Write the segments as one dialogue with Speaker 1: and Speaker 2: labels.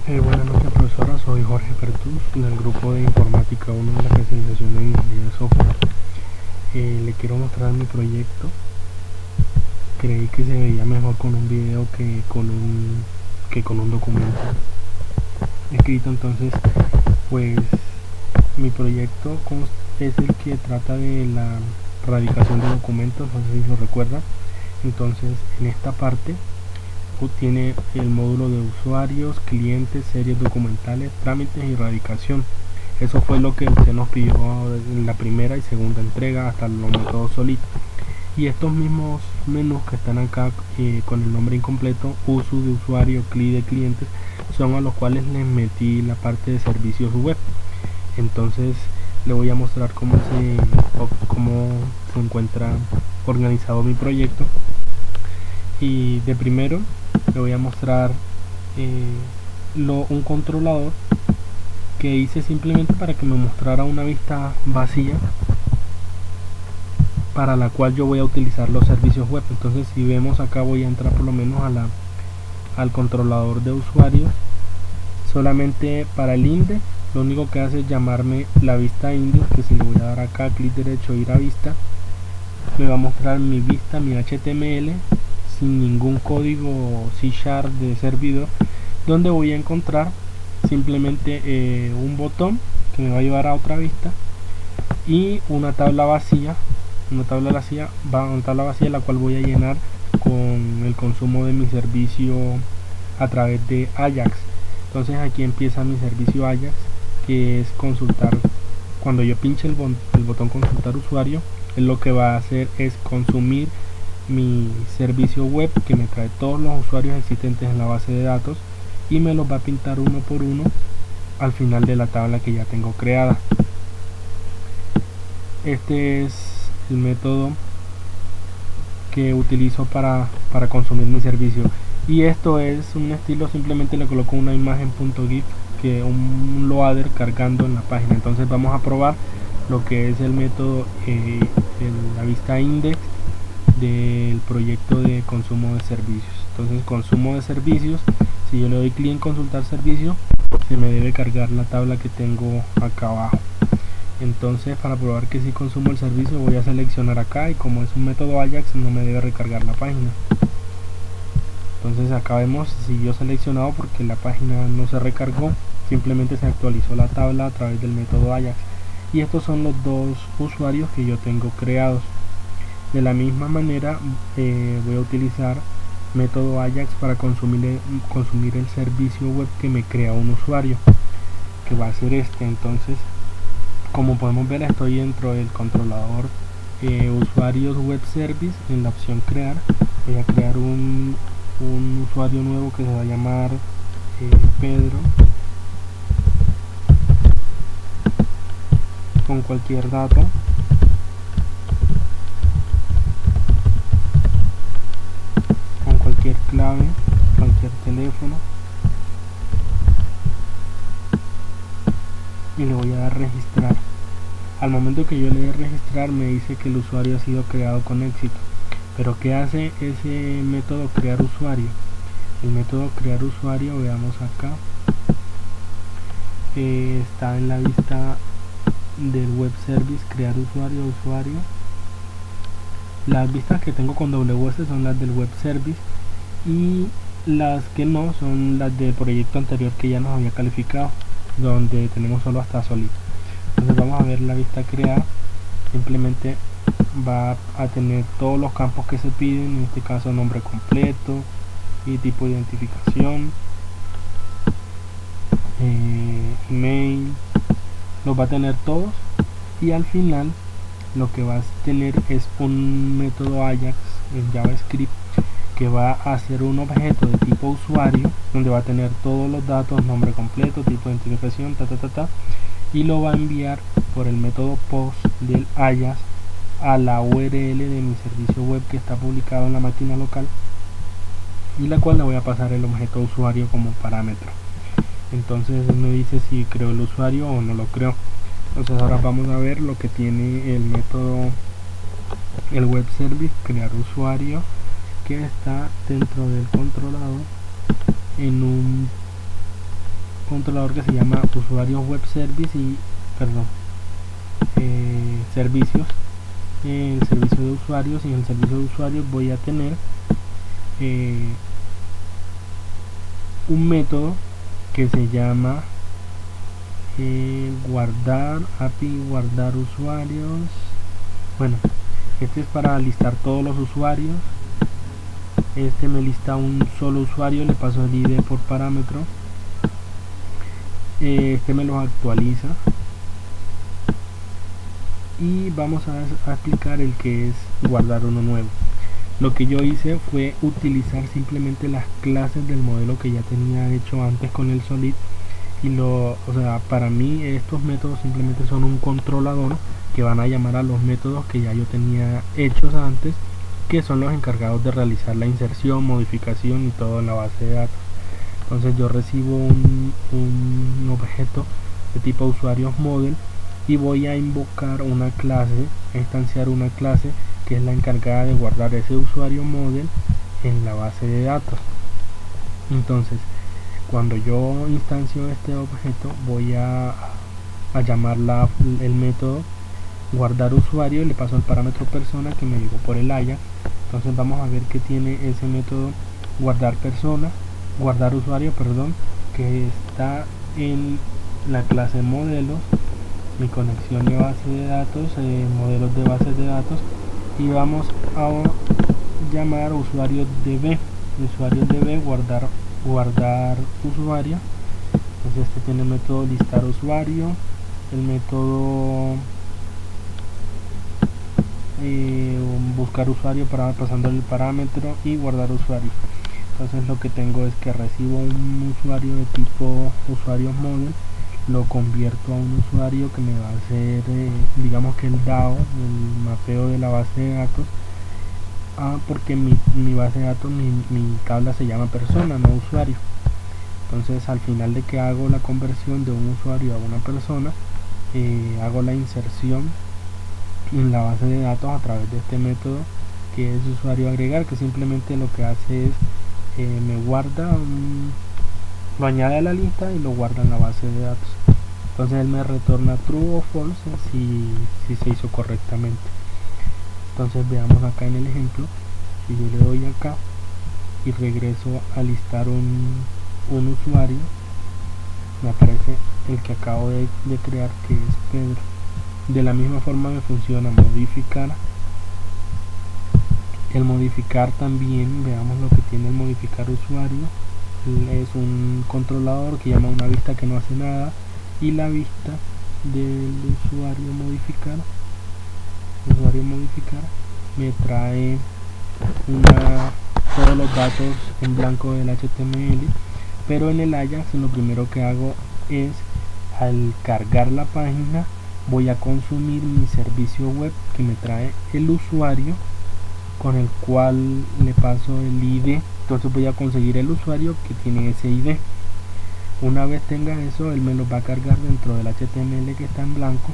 Speaker 1: Buenas noches, profesora. Soy Jorge Pertús del grupo de Informática 1 de la especialización en Ingeniería de Software. Le quiero mostrar mi proyecto. Creí que se veía mejor con un video que con un documento escrito. Entonces, pues mi proyecto es el que trata de la radicación de documentos, no sé si lo recuerdan. Entonces, en esta parte tiene el módulo de usuarios, clientes, series documentales, trámites y radicación. Eso fue lo que usted nos pidió en la primera y segunda entrega hasta los métodos solitos. Y estos mismos menús que están acá con el nombre incompleto, uso de usuario, CLI de clientes, son a los cuales les metí la parte de servicios web. Entonces le voy a mostrar cómo se encuentra organizado mi proyecto. Y de primero le voy a mostrar un controlador que hice simplemente para que me mostrara una vista vacía para la cual yo voy a utilizar los servicios web. Entonces, si vemos acá, voy a entrar por lo menos al controlador de usuarios. Solamente para el index, lo único que hace es llamarme la vista index, que si le voy a dar acá clic derecho, ir a vista, me va a mostrar mi vista, mi HTML, sin ningún código C# de servidor, donde voy a encontrar simplemente un botón que me va a llevar a otra vista y una tabla vacía, la cual voy a llenar con el consumo de mi servicio a través de Ajax. Entonces aquí empieza mi servicio Ajax, que es consultar. Cuando yo pinche el botón consultar usuario, él lo que va a hacer es consumir mi servicio web, que me trae todos los usuarios existentes en la base de datos y me los va a pintar uno por uno al final de la tabla que ya tengo creada. Este es el método que utilizo para consumir mi servicio, y esto es un estilo, simplemente le coloco una imagen .gif, que un loader cargando en la página. Entonces vamos a probar lo que es el método en la vista index del proyecto de consumo de servicios. Entonces, consumo de servicios, si yo le doy clic en consultar servicio, se me debe cargar la tabla que tengo acá abajo. Entonces, para probar que sí consumo el servicio, voy a seleccionar acá, y como es un método Ajax, no me debe recargar la página. Entonces acá vemos, siguió seleccionado porque la página no se recargó, simplemente se actualizó la tabla a través del método Ajax. Y estos son los dos usuarios que yo tengo creados. De la misma manera voy a utilizar método Ajax para consumir el servicio web que me crea un usuario, que va a ser este. Entonces, como podemos ver, estoy dentro del controlador usuarios web service. En la opción crear, voy a crear un usuario nuevo que se va a llamar Pedro, con cualquier dato. Cualquier clave, cualquier teléfono, y le voy a dar registrar. Al momento que yo le dé registrar, me dice que el usuario ha sido creado con éxito. Pero ¿qué hace ese método crear usuario? El método crear usuario, veamos acá, está en la vista del web service, crear usuario. Las vistas que tengo con WS son las del web service, y las que no son las del proyecto anterior que ya nos había calificado, donde tenemos solo hasta solito. Entonces vamos a ver la vista crear. Simplemente va a tener todos los campos que se piden, en este caso nombre completo y tipo de identificación, email, los va a tener todos. Y al final lo que va a tener es un método Ajax en JavaScript que va a hacer un objeto de tipo usuario, donde va a tener todos los datos, nombre completo, tipo de identificación, y lo va a enviar por el método post del Ajax a la URL de mi servicio web que está publicado en la máquina local, y la cual le voy a pasar el objeto usuario como parámetro. Entonces me dice si creo el usuario o no lo creo. Entonces ahora vamos a ver lo que tiene el método, el web service crear usuario, que está dentro del controlador en un controlador que se llama usuarios web service y servicios. El servicio de usuarios, y en el servicio de usuarios voy a tener un método que se llama guardar API, guardar usuarios. Bueno, este es para listar todos los usuarios. Este me lista un solo usuario, le paso el ID por parámetro. Este me lo actualiza. Y vamos a aplicar el que es guardar uno nuevo. Lo que yo hice fue utilizar simplemente las clases del modelo que ya tenía hecho antes con el Solid. Para mí estos métodos simplemente son un controlador que van a llamar a los métodos que ya yo tenía hechos antes, que son los encargados de realizar la inserción, modificación y todo en la base de datos. Entonces yo recibo un objeto de tipo usuarios model y voy a invocar una clase, a instanciar una clase que es la encargada de guardar ese usuario model en la base de datos. Entonces cuando yo instancio este objeto voy a llamar el método guardar usuario y le paso el parámetro persona que me llegó por el Ajax. Entonces vamos a ver que tiene ese método guardar persona, guardar usuario, que está en la clase modelos, mi conexión de base de datos, modelos de bases de datos, y vamos a llamar usuario db, guardar usuario. Entonces este tiene el método listar usuario, el método buscar usuario para pasando el parámetro y guardar usuario. Entonces lo que tengo es que recibo un usuario de tipo usuarios model, lo convierto a un usuario que me va a hacer digamos que el DAO, el mapeo de la base de datos, porque mi base de datos, mi tabla se llama persona, no usuario. Entonces al final de que hago la conversión de un usuario a una persona, hago la inserción en la base de datos a través de este método que es usuario agregar, que simplemente lo que hace es me guarda lo añade a la lista y lo guarda en la base de datos. Entonces él me retorna true o false si se hizo correctamente. Entonces veamos acá en el ejemplo, si yo le doy acá y regreso a listar un usuario, me aparece el que acabo de crear, que es Pedro. De la misma forma me funciona modificar. El modificar también, veamos lo que tiene el modificar usuario. Es un controlador que llama una vista que no hace nada, y la vista del usuario modificar me trae todos los datos en blanco del HTML, pero en el Ajax lo primero que hago es, al cargar la página, voy a consumir mi servicio web que me trae el usuario con el cual le paso el ID. Entonces voy a conseguir el usuario que tiene ese ID. Una vez tenga eso, él me lo va a cargar dentro del HTML que está en blanco,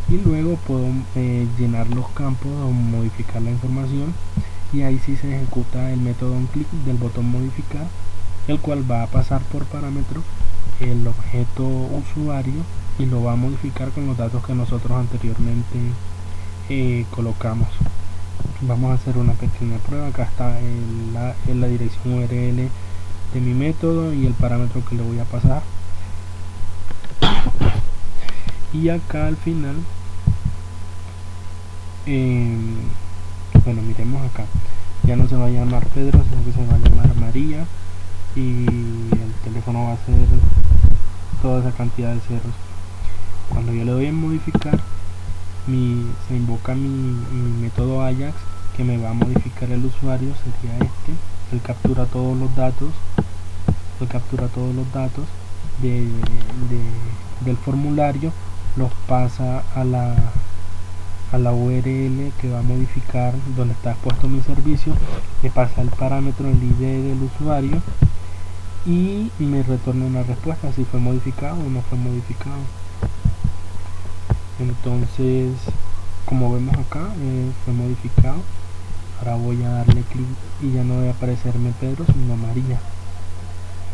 Speaker 1: y luego puedo llenar los campos o modificar la información, y ahí sí se ejecuta el método on click del botón modificar, el cual va a pasar por parámetro el objeto usuario y lo va a modificar con los datos que nosotros anteriormente colocamos. Vamos a hacer una pequeña prueba. Acá está la dirección URL de mi método y el parámetro que le voy a pasar, y acá al final bueno, miremos acá, ya no se va a llamar Pedro, sino que se va a llamar María, y el teléfono va a ser toda esa cantidad de ceros. Cuando yo le doy en modificar, se invoca mi método Ajax, que me va a modificar el usuario, sería este. Él captura todos los datos, del formulario, los pasa a la URL que va a modificar donde está expuesto mi servicio, le pasa el parámetro, el ID del usuario, y me retorna una respuesta si fue modificado o no fue modificado. Entonces, como vemos acá, fue modificado. Ahora voy a darle clic y ya no debe aparecerme Pedro, sino María.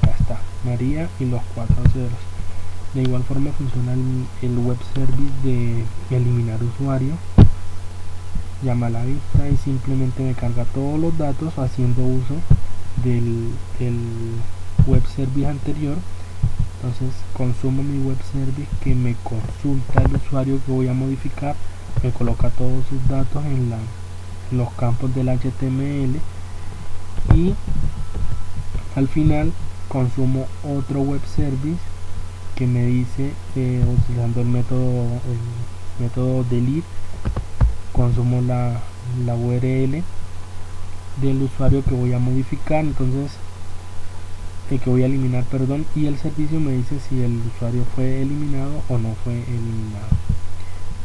Speaker 1: Ya está. María y los 4 ceros. De igual forma funciona el web service de eliminar usuario. Llama a la vista y simplemente me carga todos los datos haciendo uso del web service anterior. Entonces consumo mi web service que me consulta el usuario que voy a modificar, me coloca todos sus datos en los campos del HTML y al final consumo otro web service que me dice, utilizando el método delete, consumo la URL del usuario que voy a modificar, entonces que voy a eliminar, perdón, y el servicio me dice si el usuario fue eliminado o no fue eliminado.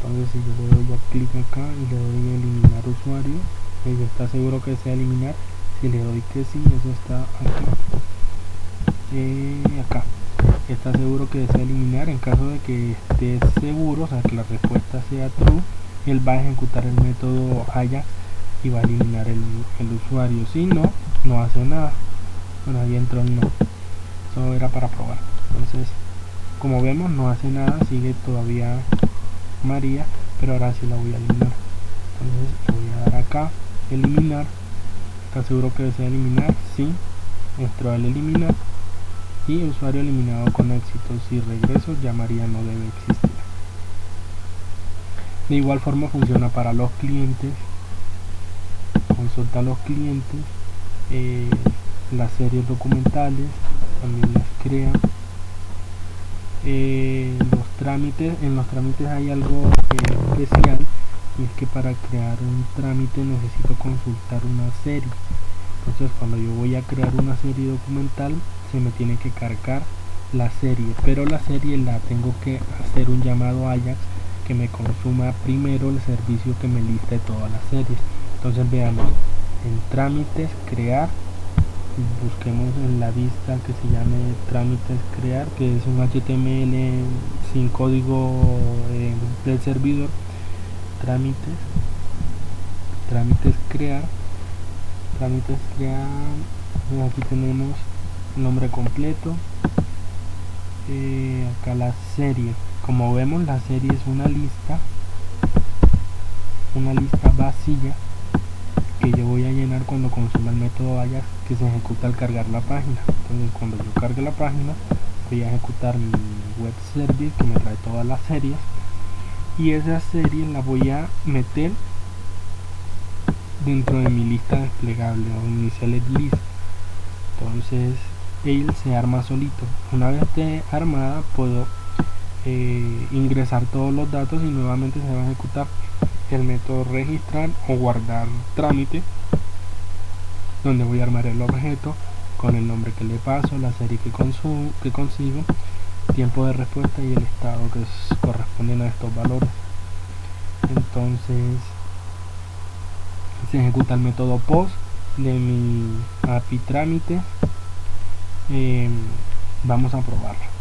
Speaker 1: Entonces si yo le doy clic acá y le doy eliminar usuario, está seguro que desea eliminar. Si le doy que sí, eso está acá está seguro que desea eliminar. En caso de que esté seguro, o sea que la respuesta sea true, él va a ejecutar el método Ajax y va a eliminar el usuario. Si no, no hace nada. Bueno, ahí entró el no, eso era para probar. Entonces, como vemos, no hace nada, sigue todavía María, pero ahora sí la voy a eliminar. Entonces le voy a dar acá eliminar. ¿Está seguro que desea eliminar? Sí. Entró al eliminar y usuario eliminado con éxito. Si regreso, ya María no debe existir. De igual forma funciona para los clientes. Consulta a los clientes, las series documentales también las crea. Los trámites, en los trámites hay algo especial, y es que para crear un trámite necesito consultar una serie. Entonces cuando yo voy a crear una serie documental se me tiene que cargar la serie, pero la serie la tengo que hacer un llamado Ajax que me consuma primero el servicio que me liste todas las series. Entonces veamos, en trámites crear, busquemos en la vista que se llame trámites crear, que es un HTML sin código del servidor. Trámites crear, aquí tenemos nombre completo, acá la serie. Como vemos, la serie es una lista vacía que yo voy a llenar cuando consuma el método Ajax, que se ejecuta al cargar la página. Entonces cuando yo cargue la página voy a ejecutar mi web service que me trae todas las series, y esa serie la voy a meter dentro de mi lista desplegable o mi select list. Entonces él se arma solito. Una vez esté armada puedo ingresar todos los datos y nuevamente se va a ejecutar el método registrar o guardar trámite, donde voy a armar el objeto con el nombre que le paso, la serie que consigo, tiempo de respuesta y el estado que corresponden a estos valores. Entonces se ejecuta el método post de mi API trámite. Vamos a probarlo.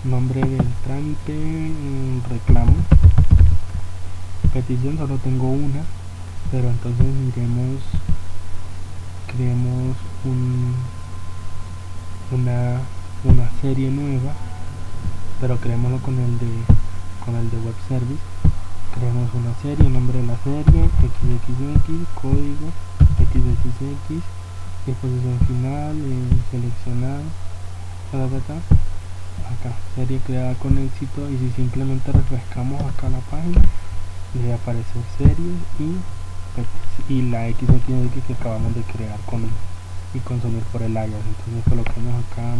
Speaker 1: Nombre del trámite, reclamo. Petición solo tengo una, pero entonces creemos una serie nueva, pero creémoslo con el de web service. Creemos una serie, nombre de la serie, xxx, código, xxx, disposición final, seleccionar, acá, serie creada con éxito, y si simplemente refrescamos acá la página, le aparece serie y la xxx que acabamos de crear y consumir por el Ajax. Entonces colocamos acá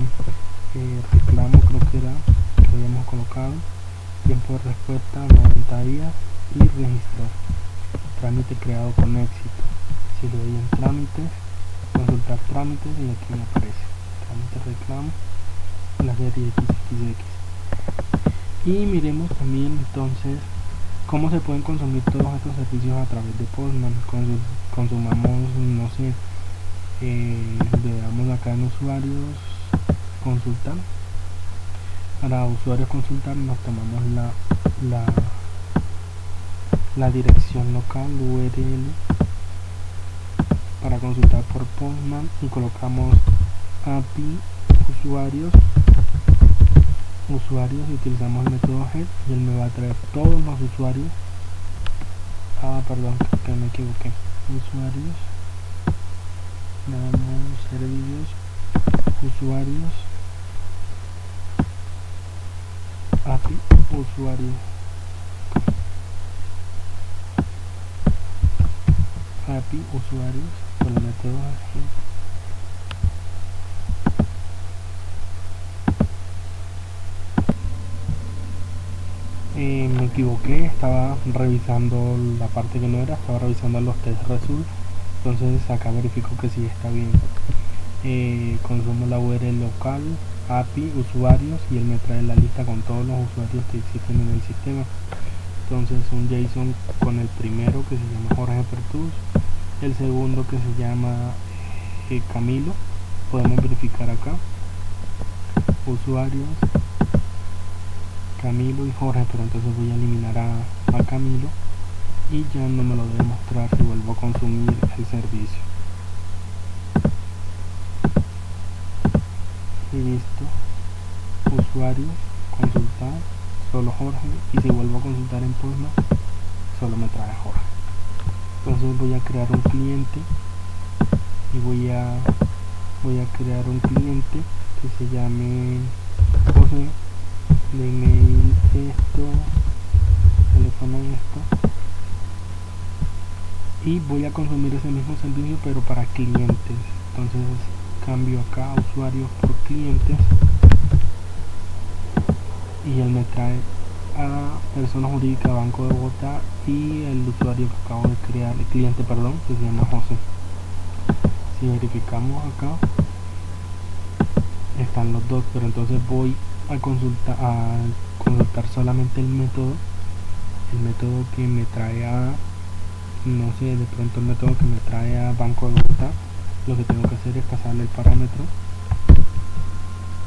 Speaker 1: reclamo, creo que era que habíamos colocado, tiempo de respuesta 90 días y registrar, trámite creado con éxito. Si le doy en trámites, consultar trámites, y aquí me aparece trámite reclamo, la serie xxx. Y miremos también entonces cómo se pueden consumir todos estos servicios a través de Postman. Consumamos, no sé, le damos acá en usuarios, consultar. Para usuarios consultar nos tomamos la dirección local, URL, para consultar por Postman, y colocamos API usuarios y utilizamos el método head y él me va a traer todos los usuarios. Perdón, que me equivoqué. Usuarios, damos servicios, usuarios, API, usuarios, API, usuarios, con el método head. Me equivoqué, estaba revisando la parte que no era, estaba revisando los test result, entonces acá verifico que sí está bien. Consumo la URL local, API, usuarios, y él me trae la lista con todos los usuarios que existen en el sistema. Entonces un JSON con el primero que se llama Jorge Pertús, el segundo que se llama Camilo, podemos verificar acá, usuarios, Camilo y Jorge, pero entonces voy a eliminar a Camilo y ya no me lo debe mostrar si vuelvo a consumir el servicio. Y listo, usuarios, consultar, solo Jorge, y si vuelvo a consultar en Postman solo me trae Jorge. Entonces voy a crear un cliente y voy a crear un cliente que se llame José, de email esto, teléfono esto, y voy a consumir ese mismo servicio pero para clientes. Entonces cambio acá usuarios por clientes y él me trae a persona jurídica Banco de Bogotá y el usuario que acabo de crear, el cliente perdón, que se llama José. Si verificamos acá están los dos, pero entonces voy a consultar solamente el método que me trae a, no sé, de pronto el método que me trae a Banco de Bogotá. Lo que tengo que hacer es pasarle el parámetro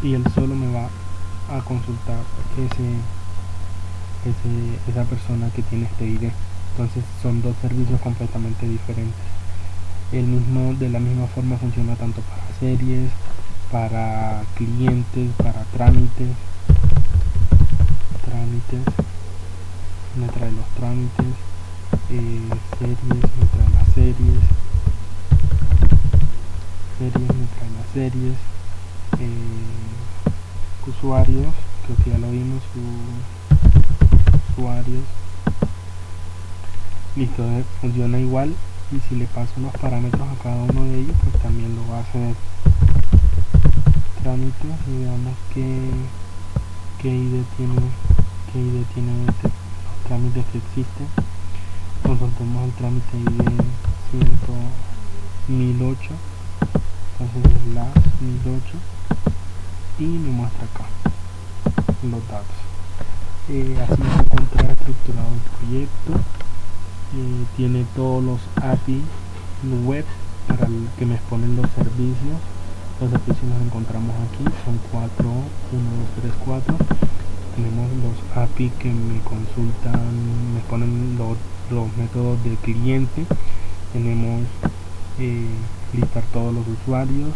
Speaker 1: y él solo me va a consultar esa persona que tiene este ID. Entonces son dos servicios completamente diferentes. De la misma forma funciona tanto para series, para clientes, para trámites, me trae los trámites, series, me trae las series, me trae las series, usuarios, creo que ya lo vimos, usuarios, listo, funciona igual, y si le paso los parámetros a cada uno de ellos pues también lo va a hacer. Trámites, digamos que ID tiene los trámites que existen. Consultemos el trámite ID 1008, entonces es las 1008 y me muestra acá los datos. Así se encuentra estructurado el proyecto. Tiene todos los API web para el que me exponen los servicios. Los servicios los encontramos aquí, son 4, 1, 2, 3, 4. Tenemos los API que me consultan, me exponen los métodos de cliente. Tenemos listar todos los usuarios.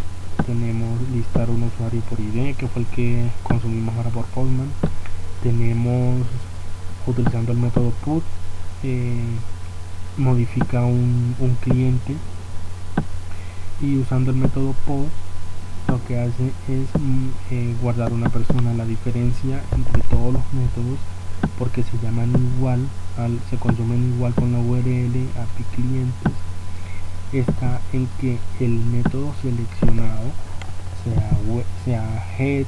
Speaker 1: Tenemos listar un usuario por ID, que fue el que consumimos ahora por Postman. Tenemos, utilizando el método put, modifica un cliente, y usando el método post lo que hace es guardar una persona. La diferencia entre todos los métodos, porque se llaman igual, se consumen igual con la URL API clientes, está en que el método seleccionado, sea head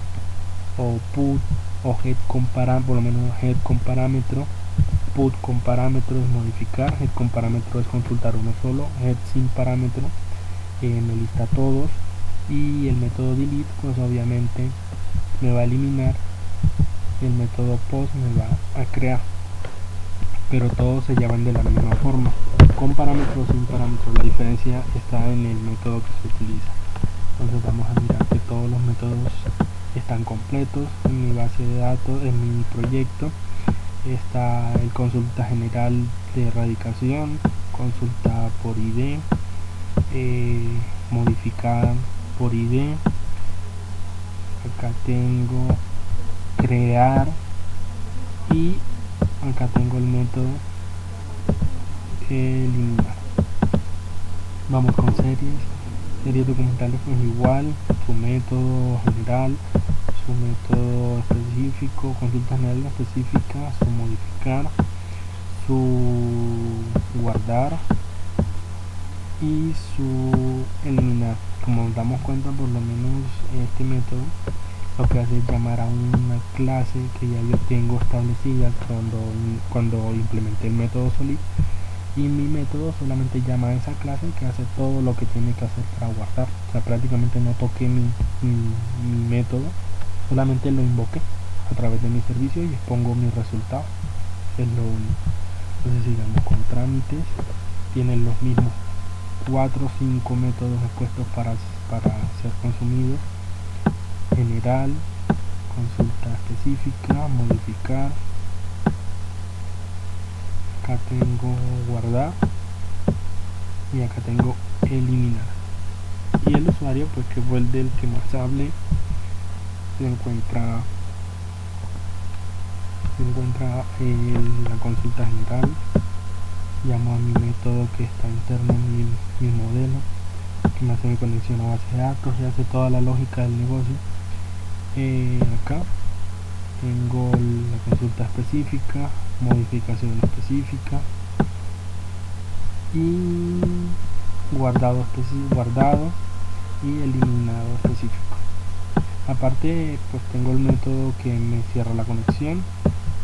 Speaker 1: o put o head con parámetro, por lo menos head con parámetro, put con parámetro es modificar, head con parámetro es consultar uno solo, head sin parámetro me lista todos, y el método delete pues obviamente me va a eliminar, el método post me va a crear, pero todos se llaman de la misma forma, con parámetros o sin parámetros. La diferencia está en el método que se utiliza. Entonces vamos a mirar que todos los métodos están completos en mi base de datos, en mi proyecto. Está el consulta general de erradicación, consulta por ID, modificar por ID, acá tengo crear y acá tengo el método eliminar. Vamos con series documentales, pues igual, su método general, su método específico, consulta general específica, su modificar, su guardar y su eliminar. Como nos damos cuenta, por lo menos este método lo que hace es llamar a una clase que ya yo tengo establecida cuando implementé el método solid, y mi método solamente llama a esa clase que hace todo lo que tiene que hacer para guardar. O sea, prácticamente no toqué mi método, solamente lo invoqué a través de mi servicio y expongo mi resultado. Es lo único. Entonces sigamos con trámites. Tienen los mismos 4 o 5 métodos expuestos para ser consumidos: general, consulta específica, modificar, acá tengo guardar y acá tengo eliminar. Y el usuario, pues que fue el del que más hable, se encuentra la consulta general. Llamo a mi método que está interno en mi modelo, que me hace mi conexión a base de datos y hace toda la lógica del negocio. Acá tengo la consulta específica, modificación específica y guardado y eliminado específico. Aparte, pues tengo el método que me cierra la conexión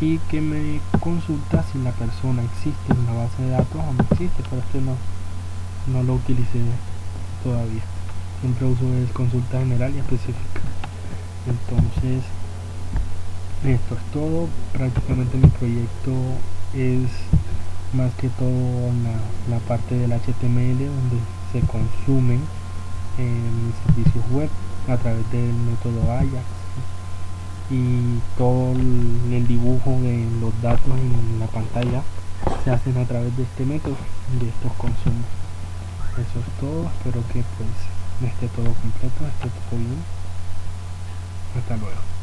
Speaker 1: y que me consulta si la persona existe en la base de datos o no existe, pero este no lo utilicé todavía. Siempre uso es consulta general y específica. Entonces esto es todo. Prácticamente mi proyecto es más que todo la parte del HTML, donde se consumen mis servicios web a través del método Ajax, y todo el dibujo de los datos en la pantalla se hacen a través de este método, de estos consumos. Eso es todo. Espero que pues esté todo completo, esté todo bien. Hasta luego.